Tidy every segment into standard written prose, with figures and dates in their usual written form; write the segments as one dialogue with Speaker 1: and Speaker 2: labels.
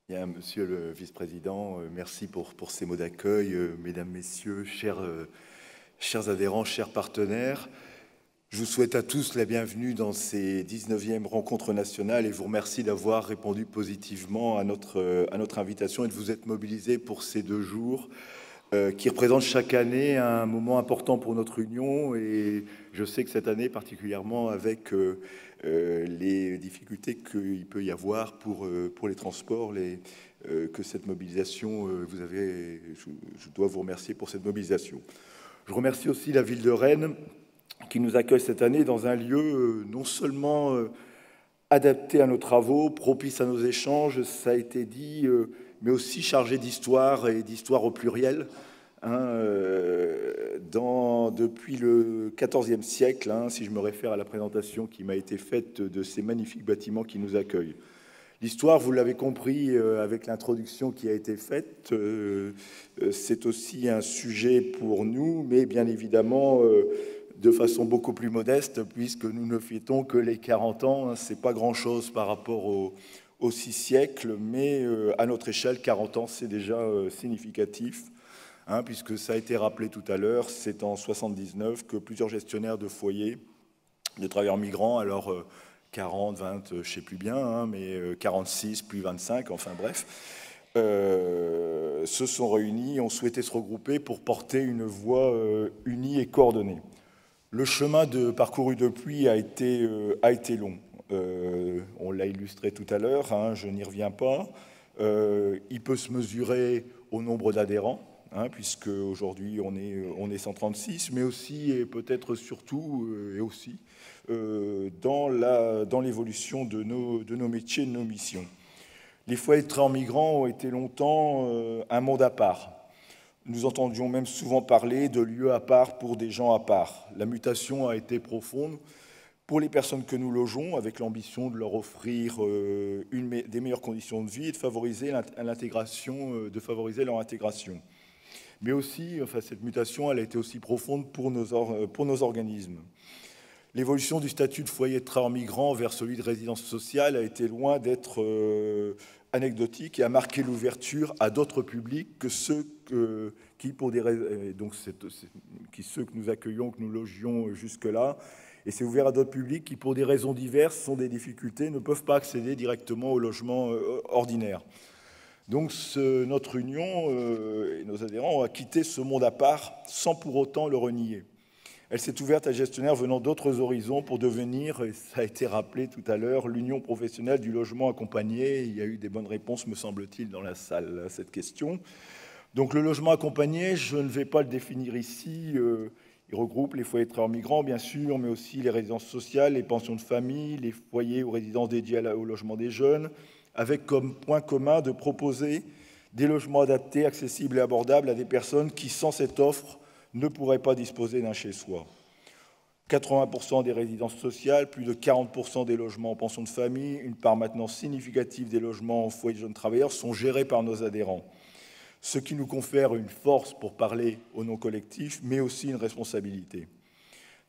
Speaker 1: Bien, Monsieur le Vice-président, merci pour ces mots d'accueil. Mesdames, Messieurs, chers adhérents, chers partenaires, je vous souhaite à tous la bienvenue dans ces 19e rencontres nationales et vous remercie d'avoir répondu positivement à notre invitation et de vous être mobilisés pour ces 2 jours qui représentent chaque année un moment important pour notre Union. Et je sais que cette année, particulièrement avec les difficultés qu'il peut y avoir pour les transports, que cette mobilisation, je dois vous remercier pour cette mobilisation. Je remercie aussi la ville de Rennes qui nous accueille cette année dans un lieu non seulement adapté à nos travaux, propice à nos échanges, ça a été dit, mais aussi chargé d'histoire et d'histoire au pluriel. Depuis le XIVe siècle, si je me réfère à la présentation qui m'a été faite de ces magnifiques bâtiments qui nous accueillent. L'histoire, vous l'avez compris avec l'introduction qui a été faite, c'est aussi un sujet pour nous, mais bien évidemment de façon beaucoup plus modeste, puisque nous ne fêtons que les 40 ans. C'est pas grand-chose par rapport aux 6 siècles, mais à notre échelle, 40 ans, c'est déjà significatif. Puisque ça a été rappelé tout à l'heure, c'est en 79 que plusieurs gestionnaires de foyers de travailleurs migrants, alors 40, 20, je ne sais plus bien, mais 46, puis 25, enfin bref, se sont réunis, ont souhaité se regrouper pour porter une voix unie et coordonnée. Le chemin parcouru depuis a été long. On l'a illustré tout à l'heure, je n'y reviens pas. Il peut se mesurer au nombre d'adhérents, puisque aujourd'hui on est 136, mais aussi et peut-être surtout et aussi dans l'évolution de nos métiers, de nos missions. Les foyers de travailleurs migrants ont été longtemps un monde à part. Nous entendions même souvent parler de lieux à part pour des gens à part. La mutation a été profonde pour les personnes que nous logeons, avec l'ambition de leur offrir des meilleures conditions de vie et de favoriser leur intégration. Mais aussi, cette mutation, elle a été aussi profonde pour nos organismes. L'évolution du statut de foyer de travailleurs migrants vers celui de résidence sociale a été loin d'être anecdotique et a marqué l'ouverture à d'autres publics que ceux que nous accueillons, que nous logions jusque-là. Et c'est ouvert à d'autres publics qui, pour des raisons diverses, ont des difficultés, ne peuvent pas accéder directement au logement ordinaire. Donc notre union et nos adhérents ont quitté ce monde à part sans pour autant le renier. Elle s'est ouverte à gestionnaires venant d'autres horizons pour devenir, et ça a été rappelé tout à l'heure, l'union professionnelle du logement accompagné. Il y a eu des bonnes réponses, me semble-t-il, dans la salle à cette question. Donc le logement accompagné, je ne vais pas le définir ici. Il regroupe les foyers de travailleurs migrants, bien sûr, mais aussi les résidences sociales, les pensions de famille, les foyers ou résidences dédiées au logement des jeunes, avec comme point commun de proposer des logements adaptés, accessibles et abordables à des personnes qui, sans cette offre, ne pourraient pas disposer d'un chez-soi. 80% des résidences sociales, plus de 40% des logements en pension de famille, une part maintenant significative des logements en foyer de jeunes travailleurs sont gérés par nos adhérents. Ce qui nous confère une force pour parler au nom collectif, mais aussi une responsabilité.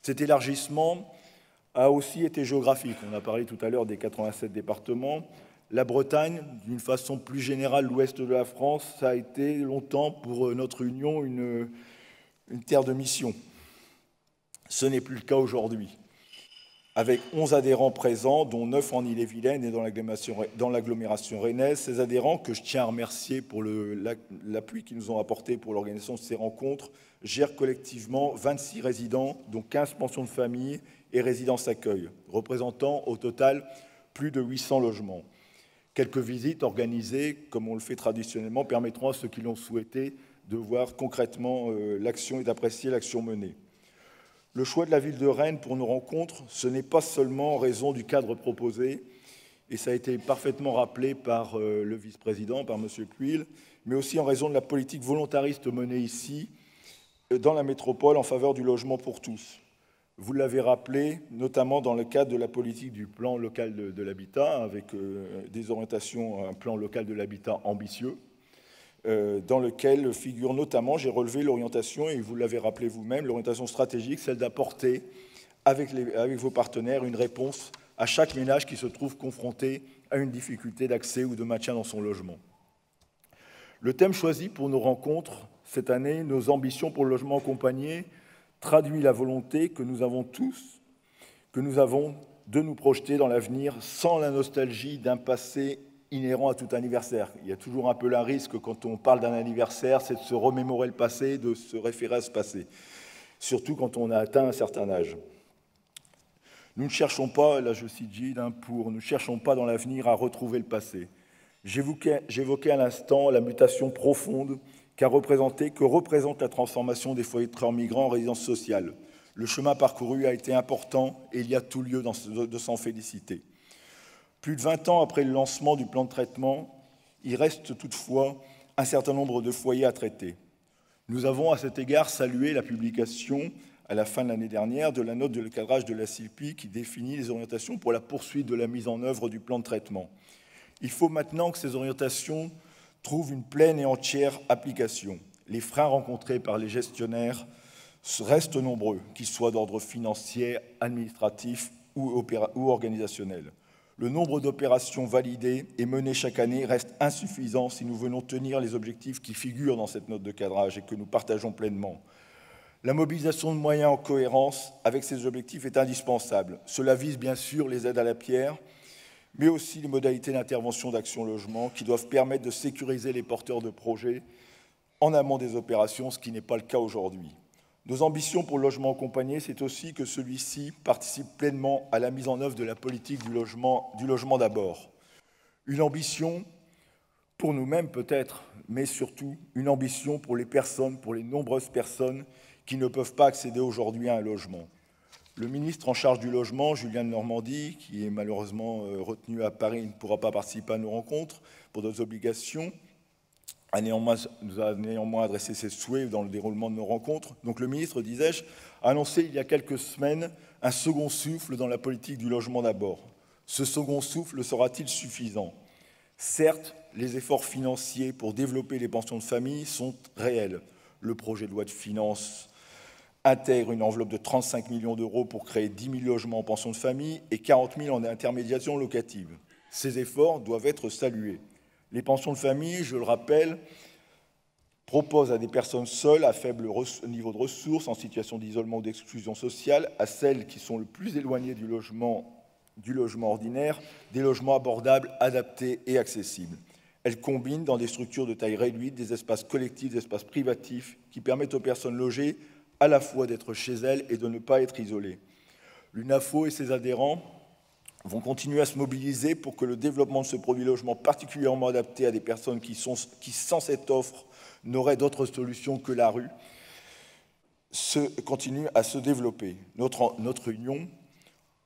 Speaker 1: Cet élargissement a aussi été géographique. On a parlé tout à l'heure des 87 départements. La Bretagne, d'une façon plus générale, l'ouest de la France, ça a été longtemps pour notre union une terre de mission. Ce n'est plus le cas aujourd'hui. Avec 11 adhérents présents, dont 9 en Ille-et-Vilaine et dans l'agglomération rennaise, ces adhérents, que je tiens à remercier pour l'appui qu'ils nous ont apporté pour l'organisation de ces rencontres, gèrent collectivement 26 résidents, dont 15 pensions de famille et résidences accueil, représentant au total plus de 800 logements. Quelques visites organisées, comme on le fait traditionnellement, permettront à ceux qui l'ont souhaité de voir concrètement l'action et d'apprécier l'action menée. Le choix de la ville de Rennes pour nos rencontres, ce n'est pas seulement en raison du cadre proposé, et ça a été parfaitement rappelé par le vice-président, par M. Puil, mais aussi en raison de la politique volontariste menée ici, dans la métropole, en faveur du logement pour tous. Vous l'avez rappelé, notamment dans le cadre de la politique du plan local de l'habitat, avec des orientations, un plan local de l'habitat ambitieux, dans lequel figure notamment, j'ai relevé l'orientation, et vous l'avez rappelé vous-même, l'orientation stratégique, celle d'apporter avec vos partenaires une réponse à chaque ménage qui se trouve confronté à une difficulté d'accès ou de maintien dans son logement. Le thème choisi pour nos rencontres cette année, nos ambitions pour le logement accompagné, traduit la volonté que nous avons tous, de nous projeter dans l'avenir sans la nostalgie d'un passé inhérent à tout anniversaire. Il y a toujours un peu le risque quand on parle d'un anniversaire, c'est de se remémorer le passé, de se référer à ce passé, surtout quand on a atteint un certain âge. Nous ne cherchons pas, là je cite Gide, nous ne cherchons pas dans l'avenir à retrouver le passé. J'évoquais à l'instant la mutation profonde que représente la transformation des foyers de travailleurs migrants en résidence sociale. Le chemin parcouru a été important et il y a tout lieu de s'en féliciter. Plus de 20 ans après le lancement du plan de traitement, il reste toutefois un certain nombre de foyers à traiter. Nous avons à cet égard salué la publication à la fin de l'année dernière de la note de cadrage de la CILPI qui définit les orientations pour la poursuite de la mise en œuvre du plan de traitement. Il faut maintenant que ces orientations trouvent une pleine et entière application. Les freins rencontrés par les gestionnaires restent nombreux, qu'ils soient d'ordre financier, administratif ou organisationnel. Le nombre d'opérations validées et menées chaque année reste insuffisant si nous voulons tenir les objectifs qui figurent dans cette note de cadrage et que nous partageons pleinement. La mobilisation de moyens en cohérence avec ces objectifs est indispensable. Cela vise bien sûr les aides à la pierre, mais aussi les modalités d'intervention d'Action Logement qui doivent permettre de sécuriser les porteurs de projets en amont des opérations, ce qui n'est pas le cas aujourd'hui. Nos ambitions pour le logement accompagné, c'est aussi que celui-ci participe pleinement à la mise en œuvre de la politique du logement d'abord. Une ambition pour nous-mêmes peut-être, mais surtout une ambition pour les nombreuses personnes qui ne peuvent pas accéder aujourd'hui à un logement. Le ministre en charge du logement, Julien Denormandie, qui est malheureusement retenu à Paris, ne pourra pas participer à nos rencontres pour d'autres obligations, nous a néanmoins adressé ses souhaits dans le déroulement de nos rencontres. Donc le ministre, disais-je, a annoncé il y a quelques semaines un second souffle dans la politique du logement d'abord. Ce second souffle sera-t-il suffisant ? Certes, les efforts financiers pour développer les pensions de famille sont réels. Le projet de loi de finances intègre une enveloppe de 35 millions d'euros pour créer 10 000 logements en pension de famille et 40 000 en intermédiation locative. Ces efforts doivent être salués. Les pensions de famille, je le rappelle, proposent à des personnes seules, à faible niveau de ressources, en situation d'isolement ou d'exclusion sociale, à celles qui sont le plus éloignées du logement ordinaire, des logements abordables, adaptés et accessibles. Elles combinent dans des structures de taille réduite des espaces collectifs, des espaces privatifs qui permettent aux personnes logées à la fois d'être chez elles et de ne pas être isolées. L'UNAFO et ses adhérents vont continuer à se mobiliser pour que le développement de ce produit logement particulièrement adapté à des personnes qui, sans cette offre, n'auraient d'autre solution que la rue, continue à se développer. Notre union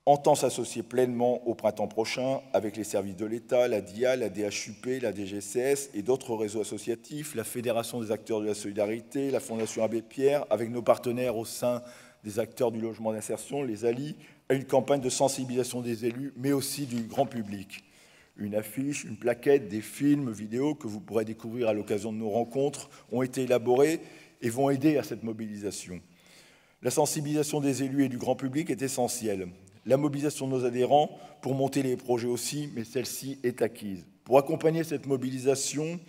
Speaker 1: entend s'associer pleinement au printemps prochain avec les services de l'État, la DIA, la DHUP, la DGCS et d'autres réseaux associatifs, la Fédération des acteurs de la solidarité, la Fondation Abbé Pierre, avec nos partenaires au sein des acteurs du logement d'insertion, les ALI, à une campagne de sensibilisation des élus, mais aussi du grand public. Une affiche, une plaquette, des films, vidéos que vous pourrez découvrir à l'occasion de nos rencontres ont été élaborés et vont aider à cette mobilisation. La sensibilisation des élus et du grand public est essentielle. La mobilisation de nos adhérents pour monter les projets aussi, mais celle-ci est acquise. Pour accompagner cette mobilisation,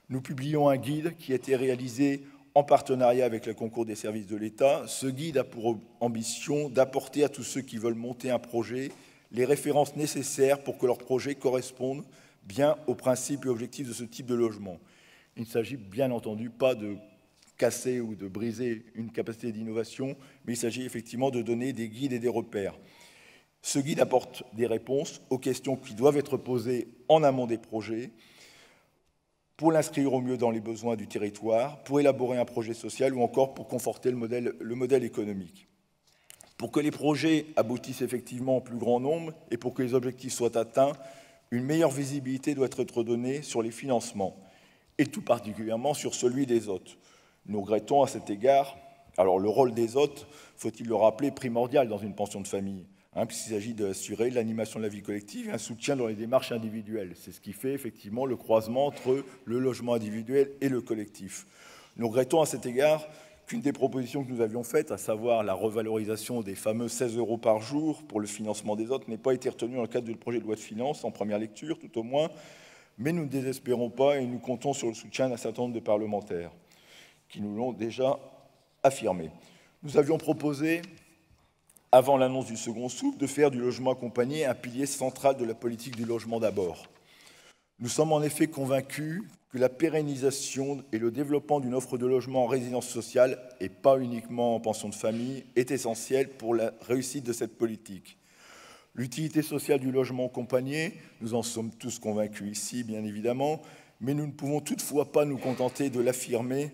Speaker 1: nous publions un guide qui a été réalisé en partenariat avec le concours des services de l'État. Ce guide a pour ambition d'apporter à tous ceux qui veulent monter un projet les références nécessaires pour que leur projet corresponde bien aux principes et objectifs de ce type de logement. Il ne s'agit bien entendu pas de casser ou de briser une capacité d'innovation, mais il s'agit effectivement de donner des guides et des repères. Ce guide apporte des réponses aux questions qui doivent être posées en amont des projets, pour l'inscrire au mieux dans les besoins du territoire, pour élaborer un projet social ou encore pour conforter le modèle économique. Pour que les projets aboutissent effectivement en plus grand nombre et pour que les objectifs soient atteints, une meilleure visibilité doit être donnée sur les financements et tout particulièrement sur celui des hôtes. Nous regrettons à cet égard, alors le rôle des hôtes, faut-il le rappeler, primordial dans une pension de famille, puisqu'il s'agit d'assurer l'animation de la vie collective et un soutien dans les démarches individuelles. C'est ce qui fait effectivement le croisement entre le logement individuel et le collectif. Nous regrettons à cet égard qu'une des propositions que nous avions faites, à savoir la revalorisation des fameux 16 € par jour pour le financement des hôtes, n'ait pas été retenue dans le cadre du projet de loi de finances, en première lecture tout au moins, Mais nous ne désespérons pas et nous comptons sur le soutien d'un certain nombre de parlementaires qui nous l'ont déjà affirmé. Nous avions proposé, avant l'annonce du second souffle, de faire du logement accompagné un pilier central de la politique du logement d'abord. Nous sommes en effet convaincus que la pérennisation et le développement d'une offre de logement en résidence sociale, et pas uniquement en pension de famille, est essentiel pour la réussite de cette politique. L'utilité sociale du logement accompagné, nous en sommes tous convaincus ici, bien évidemment, mais nous ne pouvons toutefois pas nous contenter de l'affirmer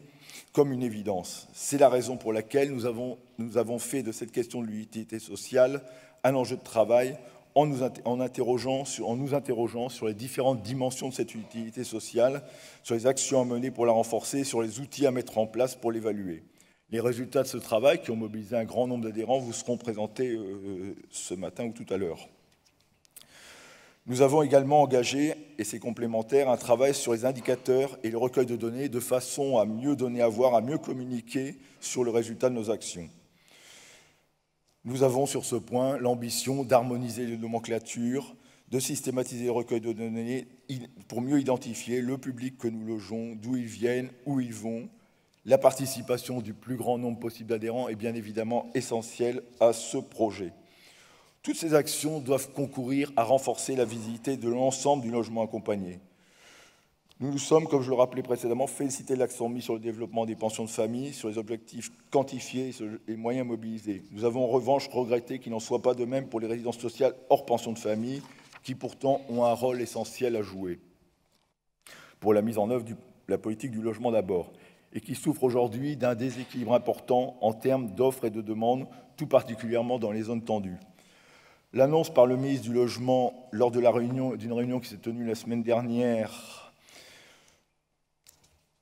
Speaker 1: comme une évidence. C'est la raison pour laquelle nous avons fait de cette question de l'utilité sociale un enjeu de travail en nous interrogeant sur les différentes dimensions de cette utilité sociale, sur les actions à mener pour la renforcer, sur les outils à mettre en place pour l'évaluer. Les résultats de ce travail, qui ont mobilisé un grand nombre d'adhérents, vous seront présentés ce matin ou tout à l'heure. Nous avons également engagé, et c'est complémentaire, un travail sur les indicateurs et le recueil de données de façon à mieux donner à voir, à mieux communiquer sur le résultat de nos actions. Nous avons sur ce point l'ambition d'harmoniser les nomenclatures, de systématiser le recueil de données pour mieux identifier le public que nous logeons, d'où ils viennent, où ils vont. La participation du plus grand nombre possible d'adhérents est bien évidemment essentielle à ce projet. Toutes ces actions doivent concourir à renforcer la visibilité de l'ensemble du logement accompagné. Nous nous sommes, comme je le rappelais précédemment, félicités de l'accent mis sur le développement des pensions de famille, sur les objectifs quantifiés et les moyens mobilisés. Nous avons en revanche regretté qu'il n'en soit pas de même pour les résidences sociales hors pension de famille, qui pourtant ont un rôle essentiel à jouer pour la mise en œuvre de la politique du logement d'abord, et qui souffrent aujourd'hui d'un déséquilibre important en termes d'offres et de demandes, tout particulièrement dans les zones tendues. L'annonce par le ministre du Logement lors de d'une réunion qui s'est tenue la semaine dernière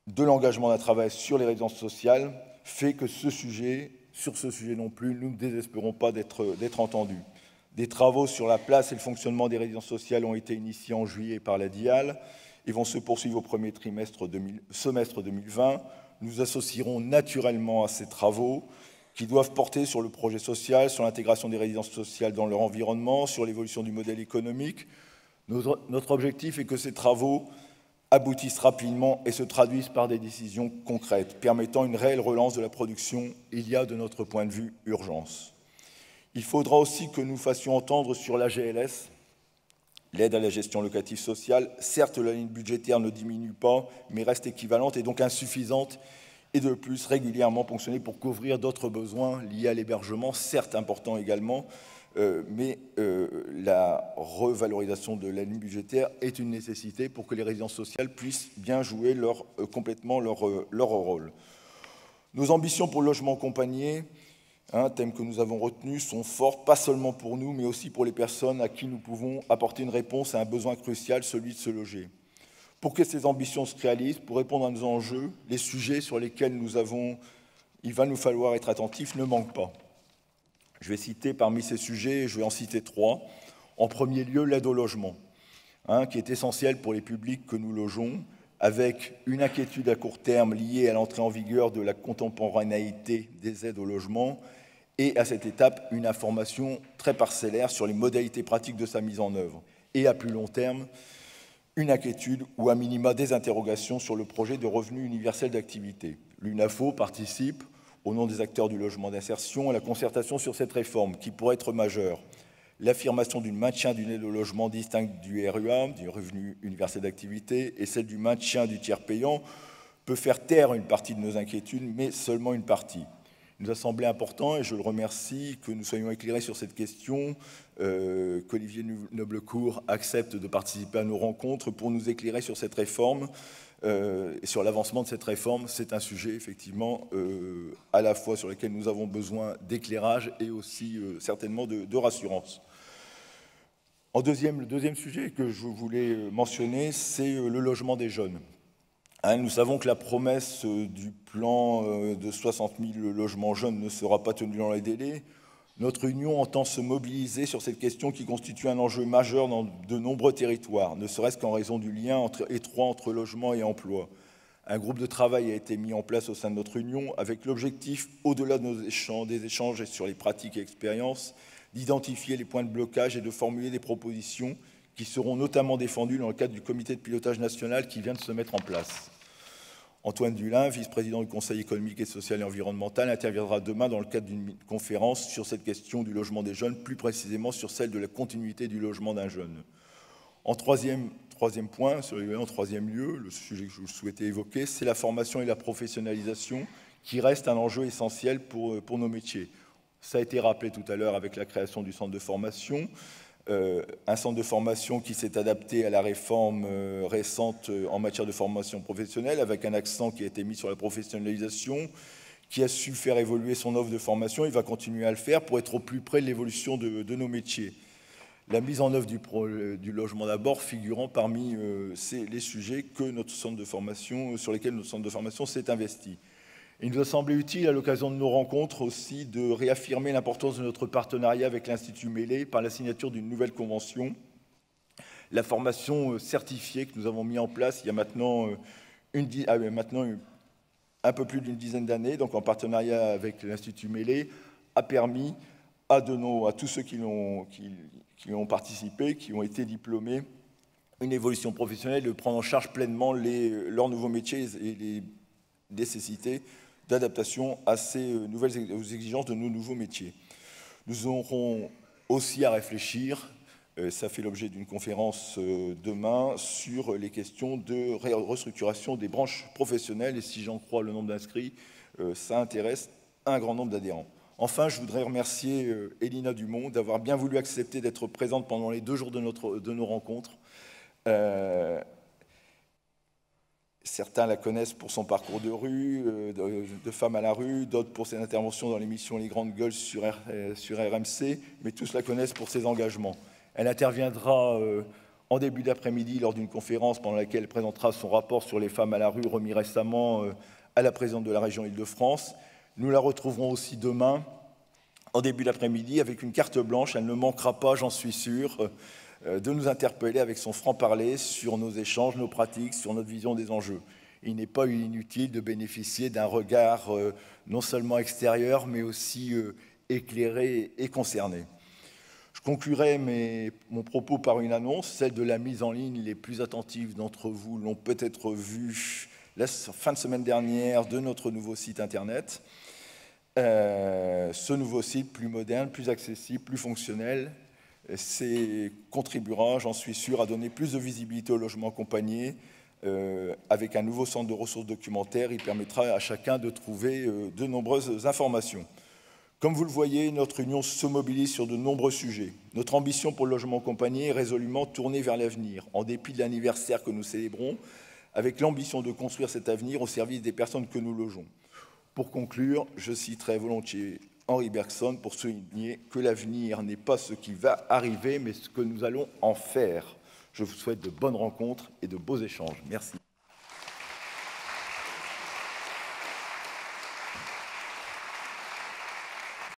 Speaker 1: de l'engagement d'un travail sur les résidences sociales fait que sur ce sujet non plus, nous ne désespérons pas d'être entendus. Des travaux sur la place et le fonctionnement des résidences sociales ont été initiés en juillet par la DIAL et vont se poursuivre au premier semestre 2020. Nous associerons naturellement à ces travaux qui doivent porter sur le projet social, sur l'intégration des résidences sociales dans leur environnement, sur l'évolution du modèle économique. Notre objectif est que ces travaux aboutissent rapidement et se traduisent par des décisions concrètes, permettant une réelle relance de la production. Il y a, de notre point de vue, urgence. Il faudra aussi que nous fassions entendre sur la GLS, l'aide à la gestion locative sociale. Certes, la ligne budgétaire ne diminue pas, mais reste équivalente et donc insuffisante, et de plus régulièrement ponctionnée pour couvrir d'autres besoins liés à l'hébergement, certes importants également, mais la revalorisation de la ligne budgétaire est une nécessité pour que les résidences sociales puissent bien jouer complètement leur rôle. Nos ambitions pour le logement accompagné, un thème que nous avons retenu, sont fortes, pas seulement pour nous, mais aussi pour les personnes à qui nous pouvons apporter une réponse à un besoin crucial, celui de se loger. Pour que ces ambitions se réalisent, pour répondre à nos enjeux, les sujets sur lesquels il va nous falloir être attentifs ne manquent pas. Je vais citer parmi ces sujets, je vais en citer 3. En premier lieu, l'aide au logement, qui est essentielle pour les publics que nous logeons, avec une inquiétude à court terme liée à l'entrée en vigueur de la contemporanéité des aides au logement, et à cette étape, une information très parcellaire sur les modalités pratiques de sa mise en œuvre. Et à plus long terme, une inquiétude ou à minima des interrogations sur le projet de revenu universel d'activité. L'UNAFO participe, au nom des acteurs du logement d'insertion, à la concertation sur cette réforme qui pourrait être majeure. L'affirmation du maintien d'une aide au logement distincte du RUA, du revenu universel d'activité, et celle du maintien du tiers payant peut faire taire une partie de nos inquiétudes, mais seulement une partie. Il nous a semblé important, et je le remercie, que nous soyons éclairés sur cette question, qu'Olivier Noblecourt accepte de participer à nos rencontres pour nous éclairer sur cette réforme et sur l'avancement de cette réforme. C'est un sujet, effectivement, à la fois sur lequel nous avons besoin d'éclairage et aussi certainement de rassurance. Le deuxième sujet que je voulais mentionner, c'est le logement des jeunes. Nous savons que la promesse du plan de 60 000 logements jeunes ne sera pas tenue dans les délais. Notre Union entend se mobiliser sur cette question qui constitue un enjeu majeur dans de nombreux territoires, ne serait-ce qu'en raison du lien étroit entre logement et emploi. Un groupe de travail a été mis en place au sein de notre Union avec l'objectif, au-delà des échanges sur les pratiques et expériences, d'identifier les points de blocage et de formuler des propositions qui seront notamment défendus dans le cadre du comité de pilotage national qui vient de se mettre en place. Antoine Dulin, vice-président du Conseil économique et social et environnemental, interviendra demain dans le cadre d'une conférence sur cette question du logement des jeunes, plus précisément sur celle de la continuité du logement d'un jeune. En troisième point, en troisième lieu, le sujet que je souhaitais évoquer, c'est la formation et la professionnalisation qui reste un enjeu essentiel pour nos métiers. Ça a été rappelé tout à l'heure avec la création du centre de formation. Un centre de formation qui s'est adapté à la réforme récente en matière de formation professionnelle, avec un accent qui a été mis sur la professionnalisation, qui a su faire évoluer son offre de formation. Il va continuer à le faire pour être au plus près de l'évolution de nos métiers. La mise en œuvre du logement d'abord figurant parmi les sujets que notre centre de formation, sur lesquels notre centre de formation s'est investi. Il nous a semblé utile, à l'occasion de nos rencontres aussi, de réaffirmer l'importance de notre partenariat avec l'Institut Mélé par la signature d'une nouvelle convention. La formation certifiée que nous avons mis en place il y a maintenant, un peu plus d'une dizaine d'années, donc en partenariat avec l'Institut Mélé, a permis à tous ceux qui ont participé, qui ont été diplômés, une évolution professionnelle, de prendre en charge pleinement leurs nouveaux métiers et les nécessités d'adaptation aux exigences de nos nouveaux métiers. Nous aurons aussi à réfléchir, ça fait l'objet d'une conférence demain, sur les questions de restructuration des branches professionnelles, et si j'en crois le nombre d'inscrits, ça intéresse un grand nombre d'adhérents. Enfin, je voudrais remercier Elina Dumont d'avoir bien voulu accepter d'être présente pendant les 2 jours de nos rencontres. Certains la connaissent pour son parcours de rue, de femme à la rue, d'autres pour ses interventions dans l'émission Les Grandes Gueules sur RMC, mais tous la connaissent pour ses engagements. Elle interviendra en début d'après-midi lors d'une conférence pendant laquelle elle présentera son rapport sur les femmes à la rue remis récemment à la présidente de la région Île-de-France. Nous la retrouverons aussi demain en début d'après-midi avec une carte blanche. Elle ne manquera pas, j'en suis sûr, de nous interpeller avec son franc-parler sur nos échanges, nos pratiques, sur notre vision des enjeux. Il n'est pas inutile de bénéficier d'un regard non seulement extérieur, mais aussi éclairé et concerné. Je conclurai mon propos par une annonce, celle de la mise en ligne. Les plus attentifs d'entre vous l'ont peut-être vu la fin de semaine dernière de notre nouveau site Internet. Ce nouveau site plus moderne, plus accessible, plus fonctionnel, contribuera, j'en suis sûr, à donner plus de visibilité au logement accompagné. Avec un nouveau centre de ressources documentaires, il permettra à chacun de trouver de nombreuses informations. Comme vous le voyez, notre union se mobilise sur de nombreux sujets. Notre ambition pour le logement accompagné est résolument tournée vers l'avenir, en dépit de l'anniversaire que nous célébrons, avec l'ambition de construire cet avenir au service des personnes que nous logeons. Pour conclure, je citerai volontiers Henri Bergson pour souligner que l'avenir n'est pas ce qui va arriver, mais ce que nous allons en faire. Je vous souhaite de bonnes rencontres et de beaux échanges. Merci.